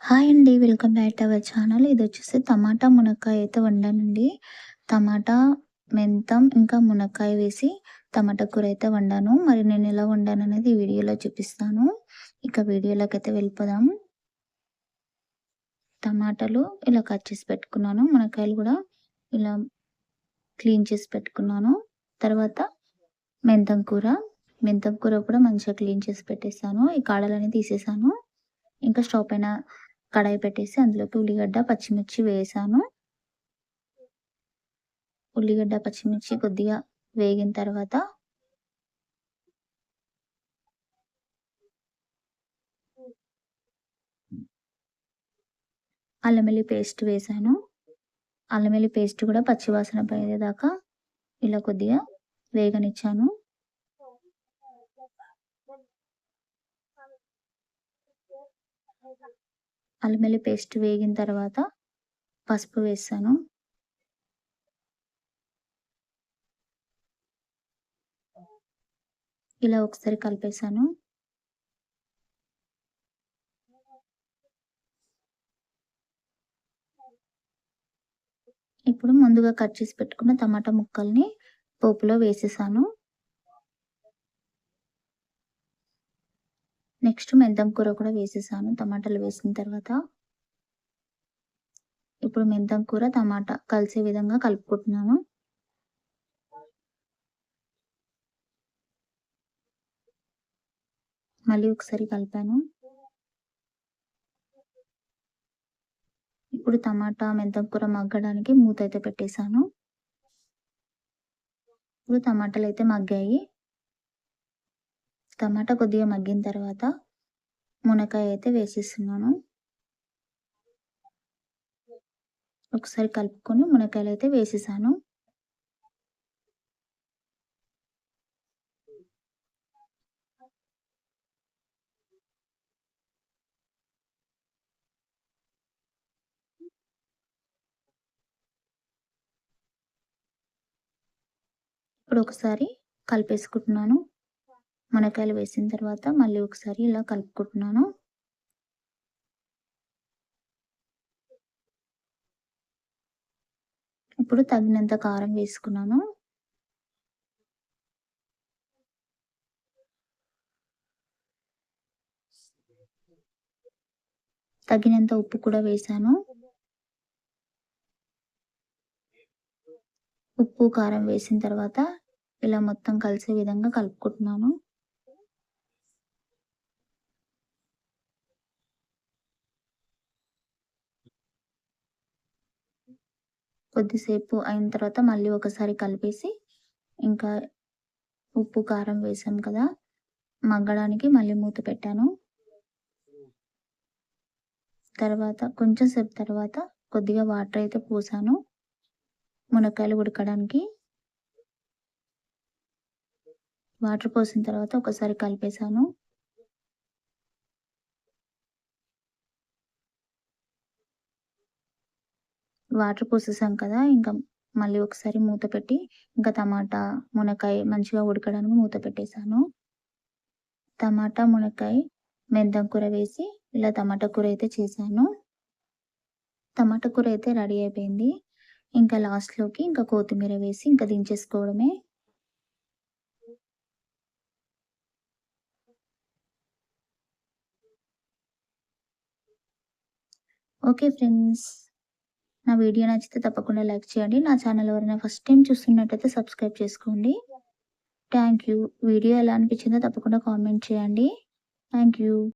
Hi అండి. Welcome back to our channel. ఇదొచ్చేసి tomato, మునక్కాయ అయితే వండానండి. టమాటా, మెంతం, ఇంకా మునక్కాయ వేసి టమాటా కూర అయితే వండాను. మరి నేనెలా వండాననేది ఈ వీడియోలో చూపిస్తాను. ఇక వీడియోలోకైతే వెళ్ళిపోదాం. టమాటాలు ఇలా కట్ చేసి పెట్టుకున్నాను. మునక్కాయలు కూడా ఇలా క్లీన్ చేసి పెట్టుకున్నాను. తర్వాత మెంతం కూర కూడా మంచిగా క్లీన్ చేసి పెట్టేసాను. ఈ కాడలన్నీ తీసేసాను. ఇంకా స్టవ్ పైన కడాయి పెట్టేసి అందులోకి ఉల్లిగడ్డ, పచ్చిమిర్చి వేసాను. ఉల్లిగడ్డ, పచ్చిమిర్చి కొద్దిగా వేగిన తర్వాత అల్లం వెల్లుల్లి పేస్ట్ వేసాను. అల్లం వెల్లుల్లి పేస్ట్ కూడా పచ్చివాసన పోయేదాకా ఇలా కొద్దిగా వేగనిచ్చాను. అల్లం వెల్లుల్లి పేస్ట్ వేగిన తర్వాత పసుపు వేసాను. ఇలా ఒకసారి కలిపేసాను. ఇప్పుడు ముందుగా కట్ చేసి పెట్టుకున్న టమాటా ముక్కల్ని పోపులో వేసేసాను. నెక్స్ట్ మెంతం కూర కూడా వేసేసాను టమాటాలు వేసిన తర్వాత. ఇప్పుడు మెంతం కూర, టమాటా కలిసే విధంగా కలుపుకుంటున్నాను. మళ్ళీ ఒకసారి కలిపాను. ఇప్పుడు టమాటా, మెంతం కూర మగ్గడానికి మూత అయితే పెట్టేసాను. ఇప్పుడు టమాటాలు అయితే మగ్గాయి. టమాటా కొద్దిగా మగ్గిన తర్వాత మునక్కాయ అయితే వేసేస్తున్నాను. ఒకసారి కలుపుకొని మునక్కాయలు అయితే వేసేసాను. ఇప్పుడు ఒకసారి కలిపేసుకుంటున్నాను. మునక్కాయలు వేసిన తర్వాత మళ్ళీ ఒకసారి ఇలా కలుపుకుంటున్నాను. ఇప్పుడు తగినంత కారం వేసుకున్నాను. తగినంత ఉప్పు కూడా వేసాను. ఉప్పు, కారం వేసిన తర్వాత ఇలా మొత్తం కలిసే విధంగా కలుపుకుంటున్నాను. కొద్దిసేపు అయిన తర్వాత మళ్ళీ ఒకసారి కలిపేసి ఇంకా ఉప్పు, కారం వేసాం కదా! మగ్గడానికి మళ్ళీ మూత పెట్టాను. తర్వాత కొంచెం సేపు తర్వాత కొద్దిగా వాటర్ అయితే పోసాను మునక్కాయలు ఉడకడానికి. వాటర్ పోసిన తర్వాత ఒకసారి కలిపేసాను. వాటర్ పోసేసాం కదా! ఇంకా మళ్ళీ ఒకసారి మూత పెట్టి ఇంకా టమాటా, మునక్కాయ మంచిగా ఉడకడానికి మూత పెట్టేసాను. టమాటా, మునక్కాయ, మెంతం కూర వేసి ఇలా టమాటా కూర అయితే చేశాను. టమాటా కూర అయితే రెడీ అయిపోయింది. ఇంకా లాస్ట్‌లోకి ఇంకా కొత్తిమీర వేసి ఇంకా దించేసుకోవడమే. Okay friends. నా వీడియో నచ్చితే తప్పకుండా లైక్ చేయండి. నా ఛానల్ ఎవరైనా ఫస్ట్ టైమ్ చూస్తున్నట్టయితే సబ్స్క్రైబ్ చేసుకోండి. Thank you. వీడియో ఎలా అనిపించిందో తప్పకుండా కామెంట్ చేయండి. Thank you.